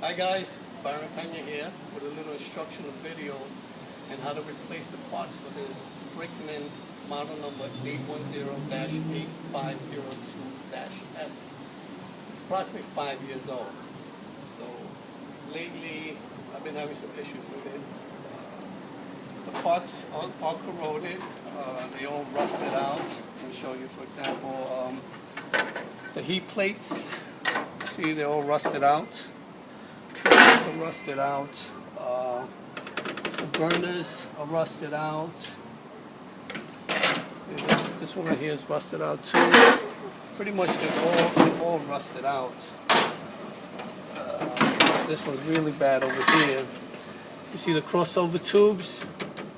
Hi guys, Brinkmann here with a little instructional video on how to replace the parts for this Brinkmann model number 810-8502-S. It's approximately 5 years old. So lately I've been having some issues with it. The parts are corroded, they all rusted out. Let me show you, for example, the heat plates. See, they're all rusted out. Are rusted out. The burners are rusted out. This one right here is rusted out too. Pretty much they're all rusted out. This one's really bad over here. You see the crossover tubes?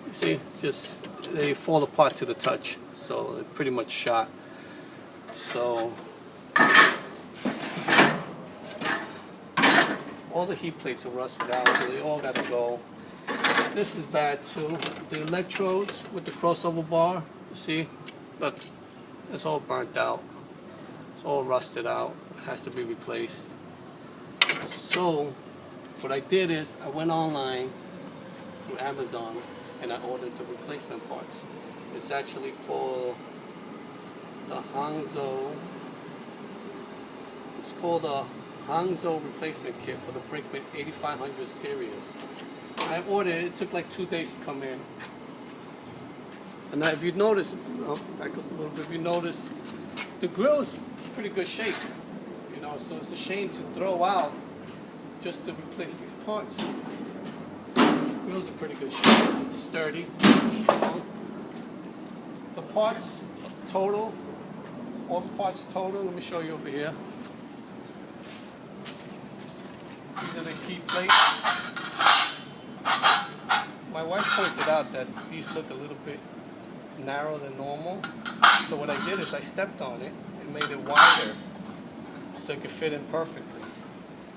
You see, just they fall apart to the touch. So they're pretty much shot. So all the heat plates are rusted out, so they all got to go. This is bad too. The electrodes with the crossover bar, you see, look, it's all burnt out. It's all rusted out. It has to be replaced. So what I did is I went online through Amazon and I ordered the replacement parts. It's actually called the Hangzhou. It's called a Hangzhou replacement kit for the Brinkmann 8500 series. I ordered it. It took like 2 days to come in. And now if you notice, back up a little bit, if you notice, the grill is pretty good shape. You know, so it's a shame to throw out just to replace these parts. The grill's in pretty good shape, sturdy, strong. The parts total, all the parts total, let me show you over here. These are the key plates. My wife pointed out that these look a little bit narrower than normal. So what I did is I stepped on it and made it wider so it could fit in perfectly.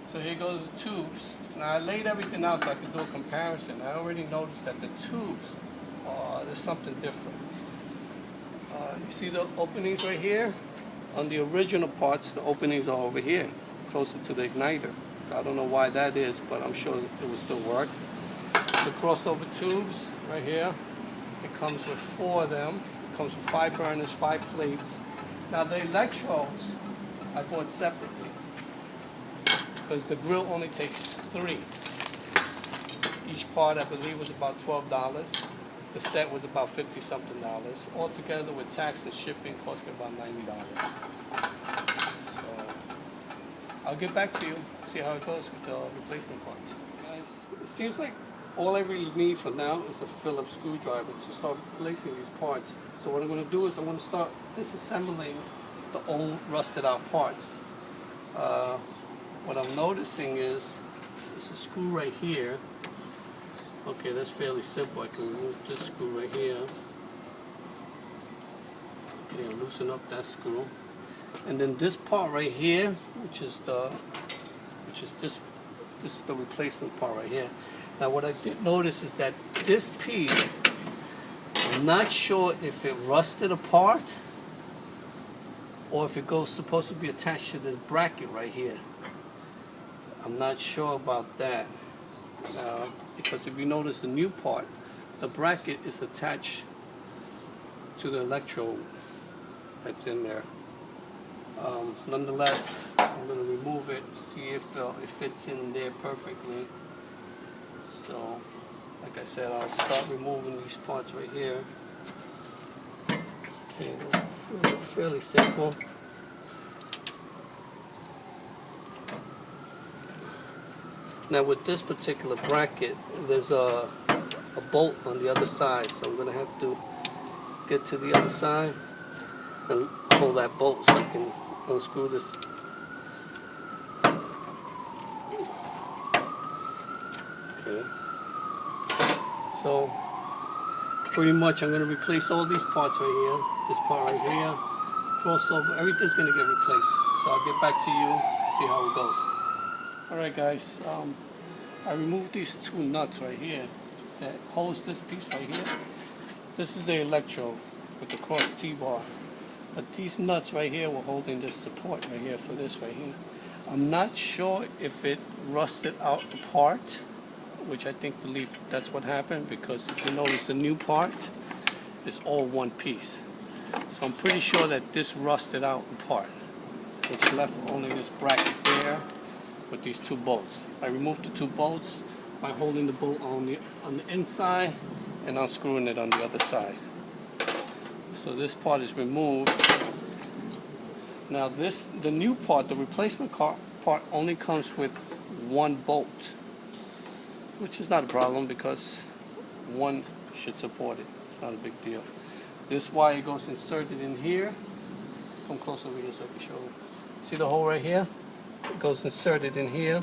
So here goes the tubes. Now I laid everything out so I could do a comparison. I already noticed that the tubes, there's something different. You see the openings right here? On the original parts, the openings are over here, closer to the igniter. I don't know why that is, but I'm sure it will still work. The crossover tubes right here, it comes with 4 of them. It comes with 5 burners, 5 plates. Now the electrodes I bought separately because the grill only takes 3. Each part I believe was about $12. The set was about $50-something. Altogether with tax and shipping cost me about $90. I'll get back to you, see how it goes with the replacement parts. Guys, it seems like all I really need for now is a Phillips screwdriver to start replacing these parts. So what I'm going to do is I'm going to start disassembling the old rusted out parts. What I'm noticing is there's a screw right here. Okay, that's fairly simple. I can remove this screw right here. Okay, loosen up that screw. And then this part right here, this is the replacement part right here. Now what I did notice is that this piece, I'm not sure if it rusted apart or if it goes supposed to be attached to this bracket right here. I'm not sure about that. Because if you notice the new part, the bracket is attached to the electrode that's in there. Nonetheless, I'm going to remove it, see if it fits in there perfectly. So, like I said, I'll start removing these parts right here. Okay, they're fairly simple. Now with this particular bracket, there's a bolt on the other side, so I'm going to have to get to the other side and pull that bolt so I can unscrew this. Okay. So pretty much I'm going to replace all these parts right here. This part right here, crossover, everything's going to get replaced. So I'll get back to you, see how it goes. Alright guys, I removed these 2 nuts right here that holds this piece right here. This is the electrode with the cross T-bar. But these nuts right here were holding this support right here for this right here. I'm not sure if it rusted out the part, which I believe that's what happened, because if you notice the new part is all one piece. So I'm pretty sure that this rusted out in part, which left only this bracket there with these two bolts. I removed the two bolts by holding the bolt on the inside and unscrewing it on the other side. So this part is removed. Now the new part, the replacement part, only comes with one bolt, which is not a problem because one should support it. It's not a big deal. This wire goes inserted in here. Come close over here so I can show you. See the hole right here? It goes inserted in here,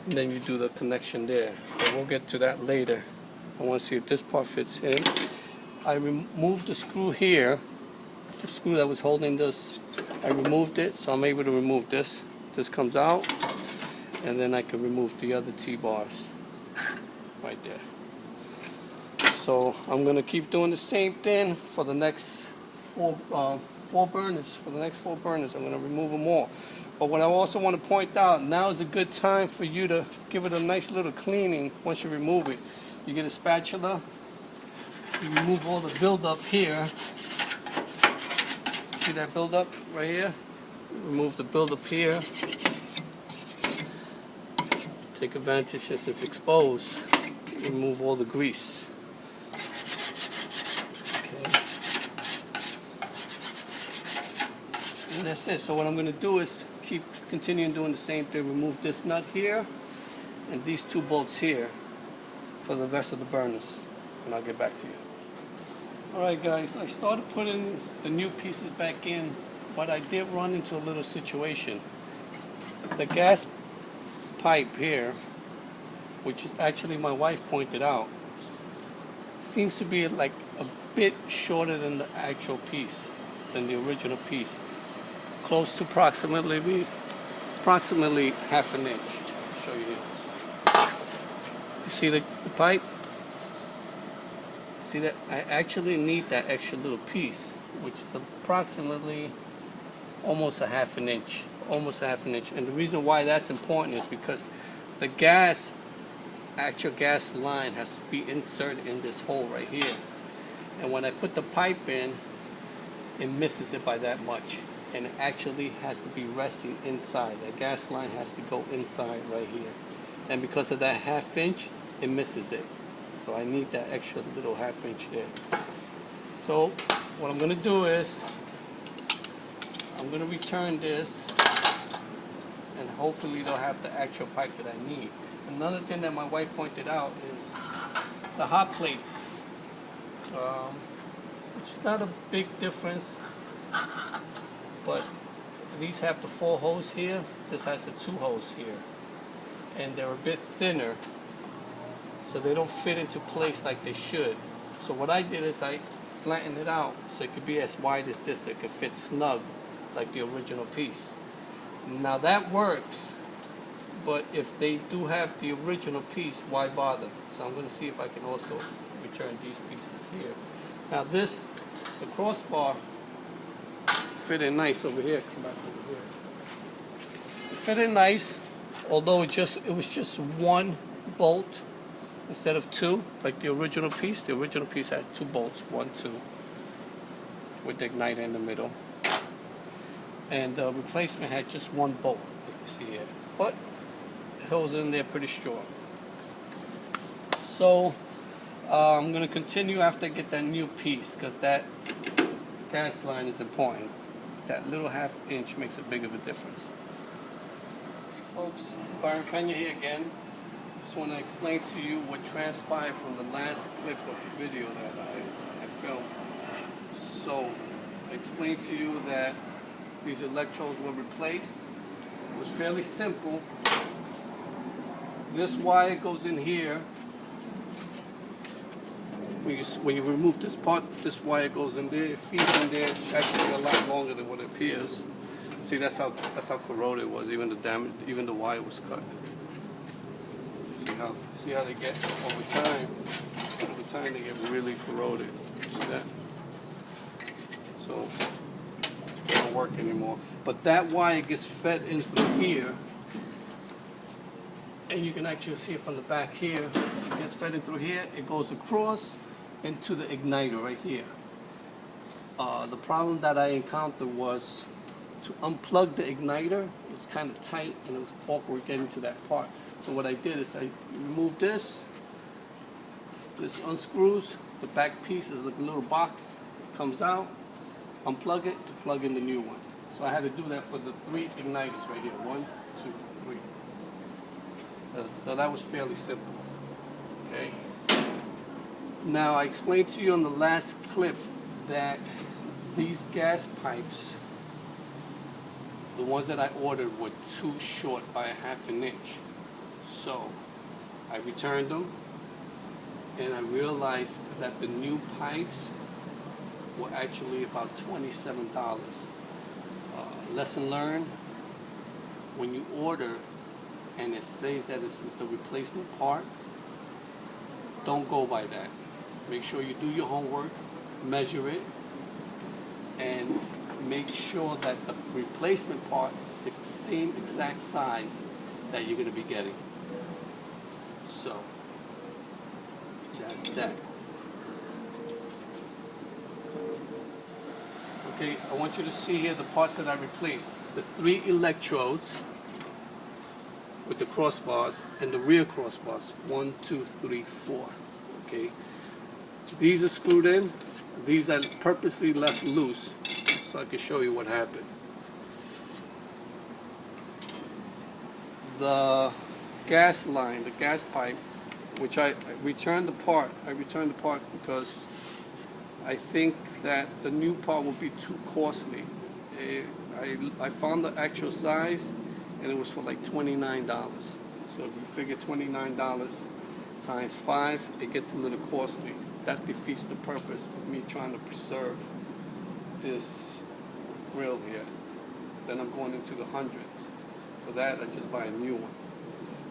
and then you do the connection there. But we'll get to that later. I want to see if this part fits in. I removed the screw here, the screw that was holding this. I removed it, so I'm able to remove this. This comes out, and then I can remove the other T-bars right there. So I'm going to keep doing the same thing for the next four burners. For the next 4 burners, I'm going to remove them all. But what I also want to point out, now is a good time for you to give it a nice little cleaning once you remove it. You get a spatula, you remove all the buildup here. See that buildup right here? Remove the buildup here. Take advantage since it's exposed. Remove all the grease. Okay. And that's it. So what I'm going to do is keep continuing doing the same thing. Remove this nut here and these 2 bolts here for the rest of the burners, and I'll get back to you. Alright guys, I started putting the new pieces back in, but I did run into a little situation. The gas pipe here, which is actually my wife pointed out, seems to be like a bit shorter than the actual piece, than the original piece. Close to approximately half an inch. I'll show you here. You see the pipe? See that? I actually need that extra little piece, which is approximately almost a half an inch. And the reason why that's important is because the actual gas line has to be inserted in this hole right here. And when I put the pipe in, it misses it by that much. And it actually has to be resting inside. The gas line has to go inside right here. And because of that ½ inch, it misses it. So I need that extra little ½ inch there. So what I'm going to do is I'm going to return this, and hopefully they'll have the actual pipe that I need. Another thing that my wife pointed out is the hot plates, which is not a big difference, but these have the 4 holes here. This has the 2 holes here, and they're a bit thinner, so they don't fit into place like they should. So what I did is I flattened it out so it could be as wide as this, so it could fit snug like the original piece. Now that works, but if they do have the original piece, why bother? So I'm going to see if I can also return these pieces here. Now the crossbar fit in nice over here. Come back over here. It fit in nice, although it was just 1 bolt instead of 2, like the original piece. The original piece had 2 bolts, 1, 2, with the igniter in the middle. And the replacement had just 1 bolt, like you see here. But it holds in there pretty strong. So I'm going to continue after I get that new piece, because that gas line is important. That little ½ inch makes a big of a difference. Hey folks, Brinkmann here again. Just want to explain to you what transpired from the last clip of the video that I filmed. So I explained to you that these electrodes were replaced. It was fairly simple. This wire goes in here. When you remove this part, this wire goes in there. It feeds in there. It's actually a lot longer than what it appears. See, that's how corroded it was. Even the damage, even the wire was cut. See how they get over time. Over time, they get really corroded. See that? So work anymore. But that wire gets fed in through here, and you can actually see it from the back here. It gets fed in through here. It goes across into the igniter right here. The problem that I encountered was to unplug the igniter. It was kind of tight and it was awkward getting to that part. So what I did is I removed this. This unscrews. The back piece is like a little box. It comes out. Unplug it. Plug in the new one. So I had to do that for the 3 igniters right here. 1, 2, 3. So that was fairly simple. Okay. Now I explained to you on the last clip that these gas pipes, the ones that I ordered, were too short by a ½ inch. So I returned them, and I realized that the new pipes were actually about $27. Lesson learned: when you order and it says that it's the replacement part, don't go by that. Make sure you do your homework, measure it, and make sure that the replacement part is the same exact size that you're going to be getting. So that's that. Okay, I want you to see here the parts that I replaced. The 3 electrodes with the crossbars and the rear crossbars. 1, 2, 3, 4. Okay. These are screwed in. These I purposely left loose so I can show you what happened. The gas line, the gas pipe, which I returned the part. I returned the part because I think that the new part will be too costly. I found the actual size, and it was for like $29. So if you figure $29 times 5, it gets a little costly. That defeats the purpose of me trying to preserve this grill here. Then I'm going into the hundreds. For that, I just buy a new one.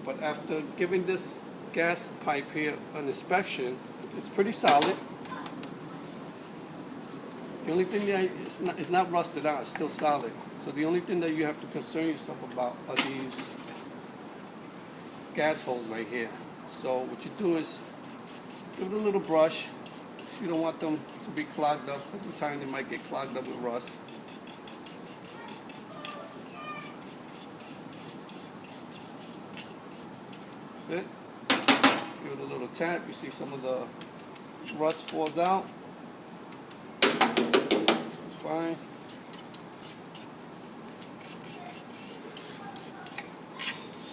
But after giving this gas pipe here an inspection, it's pretty solid. The only thing that it's not rusted out, it's still solid. So the only thing that you have to concern yourself about are these gas holes right here. So what you do is give it a little brush. You don't want them to be clogged up, because sometimes they might get clogged up with rust. That's it. Give it a little tap. You see some of the rust falls out. It's fine.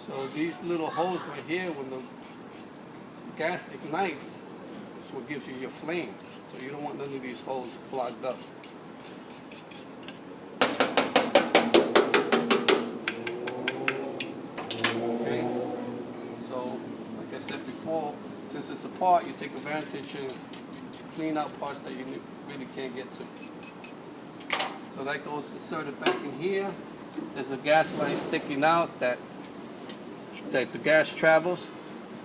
So these little holes right here, when the gas ignites, it's what gives you your flame. So you don't want none of these holes clogged up. Okay. So, like I said before, since it's a part, you take advantage and clean out parts that you really can't get to. So that goes inserted back in here. There's a gas line sticking out that the gas travels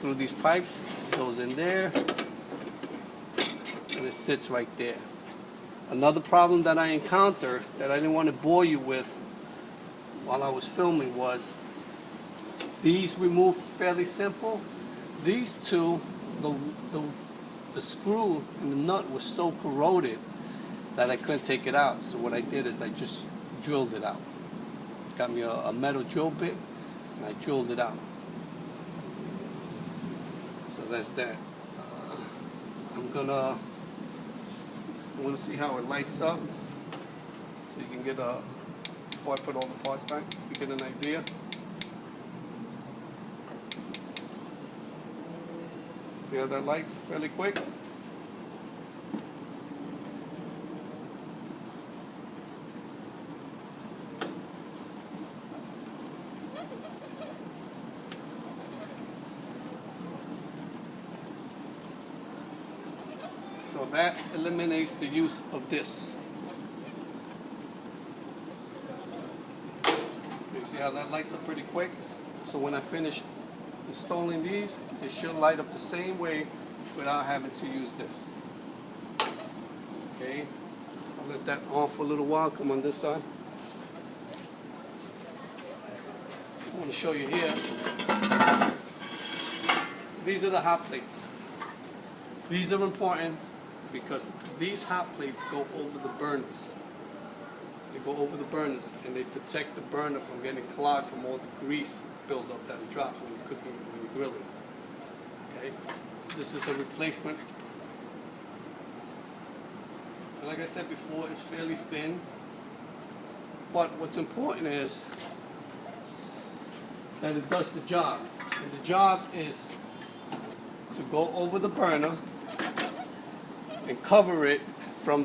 through these pipes. It goes in there, and it sits right there. Another problem that I encountered that I didn't want to bore you with while I was filming was these removed fairly simple. These two, the screw and the nut was so corroded that I couldn't take it out. So what I did is I just drilled it out. Got me a metal drill bit, and I drilled it out. So that's that. I want to see how it lights up, so you can get before I put all the parts back, you get an idea. See how that lights fairly quick? So that eliminates the use of this. You see how that lights up pretty quick? So when I finish installing these, it should light up the same way without having to use this. Okay, I'll let that on for a little while. Come on this side. I want to show you here. These are the hot plates. These are important because these hot plates go over the burners. They go over the burners and they protect the burner from getting clogged from all the grease buildup that it drops when you're cooking, when you're grilling. Okay? This is a replacement. And like I said before, it's fairly thin. But what's important is that it does the job. And the job is to go over the burner and cover it from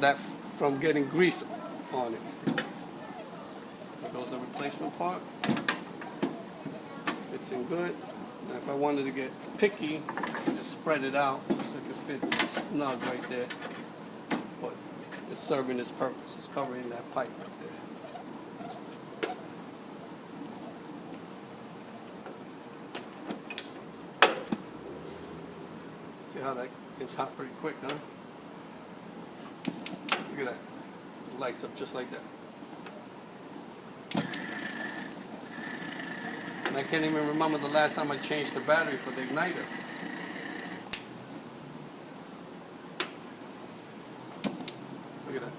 getting grease on it. There goes the replacement part. Fits in good. Now if I wanted to get picky, just spread it out so it can fit snug right there. But it's serving its purpose. It's covering that pipe right there. See how that gets hot pretty quick, huh? Look at that. It lights up just like that. And I can't even remember the last time I changed the battery for the igniter. Look at that.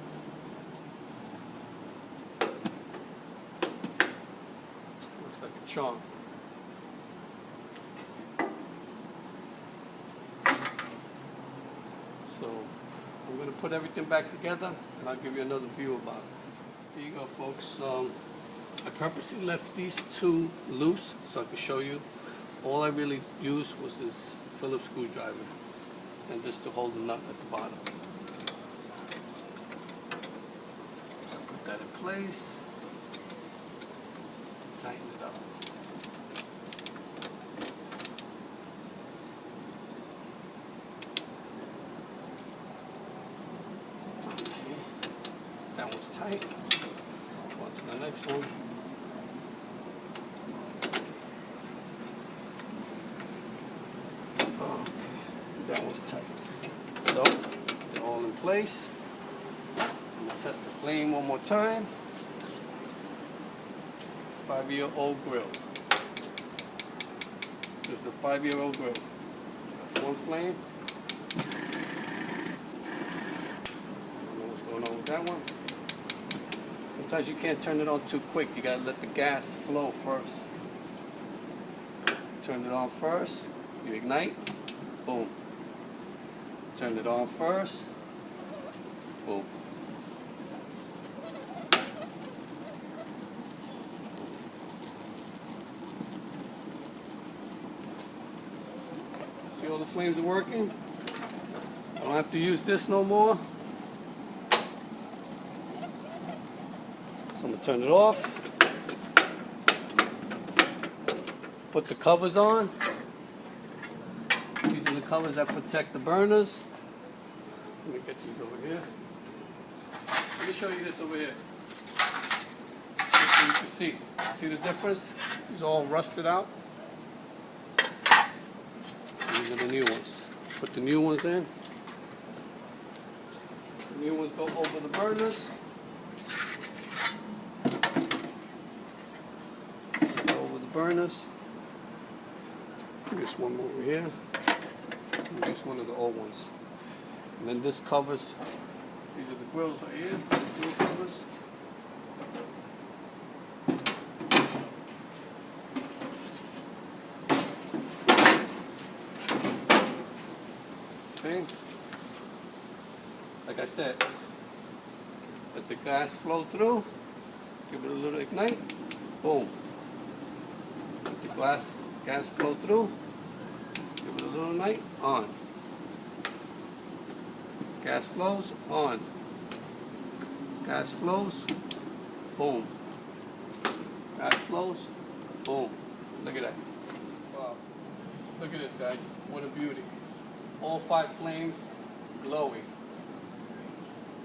Looks like a charm. So I'm going to put everything back together and I'll give you another view about it. Here you go, folks. I purposely left these two loose so I could show you. All I really used was this Phillips screwdriver and this to hold the nut at the bottom. So put that in place. Tighten it up. Okay, that one's tight. On to the next one. That was tight. So, they're all in place. I'm going to test the flame one more time. 5-year-old grill. This is the 5-year-old grill. That's one flame. I don't know what's going on with that one. Sometimes you can't turn it on too quick. You got to let the gas flow first. Turn it on first. You ignite. Boom. Turn it on first. Boom. See all the flames are working? I don't have to use this no more. So I'm going to turn it off. Put the covers on. Using the covers that protect the burners. Let me get these over here. Let me show you this over here. Just so you can see. See the difference? It's all rusted out. These are the new ones. Put the new ones in. The new ones go over the burners. Go over the burners. This one over here. And this one of the old ones. And then this covers, these are the grills right here, the grill covers. Okay. Like I said, let the gas flow through, give it a little ignite, boom. Let the gas flow through, give it a little ignite, on. Gas flows, on. Gas flows, boom. Gas flows, boom. Look at that. Wow. Look at this, guys. What a beauty. All 5 flames glowing.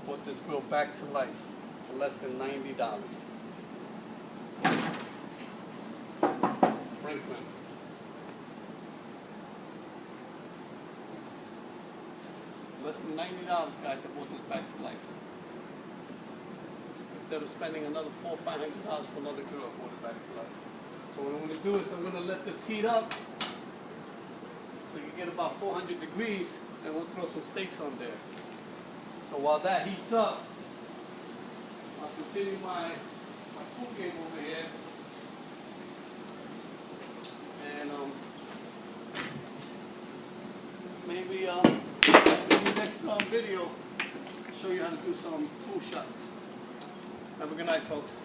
Put this grill back to life for less than $90. Brinkmann. Less than $90, guys, I brought this back to life. Instead of spending another $400 or $500 for another grill, I brought it back to life. So what I'm going to do is I'm going to let this heat up so you get about 400 degrees, and we'll throw some steaks on there. So while that heats up, I'll continue my food game over here. And maybe next video, show you how to do some pool shots. Have a good night, folks.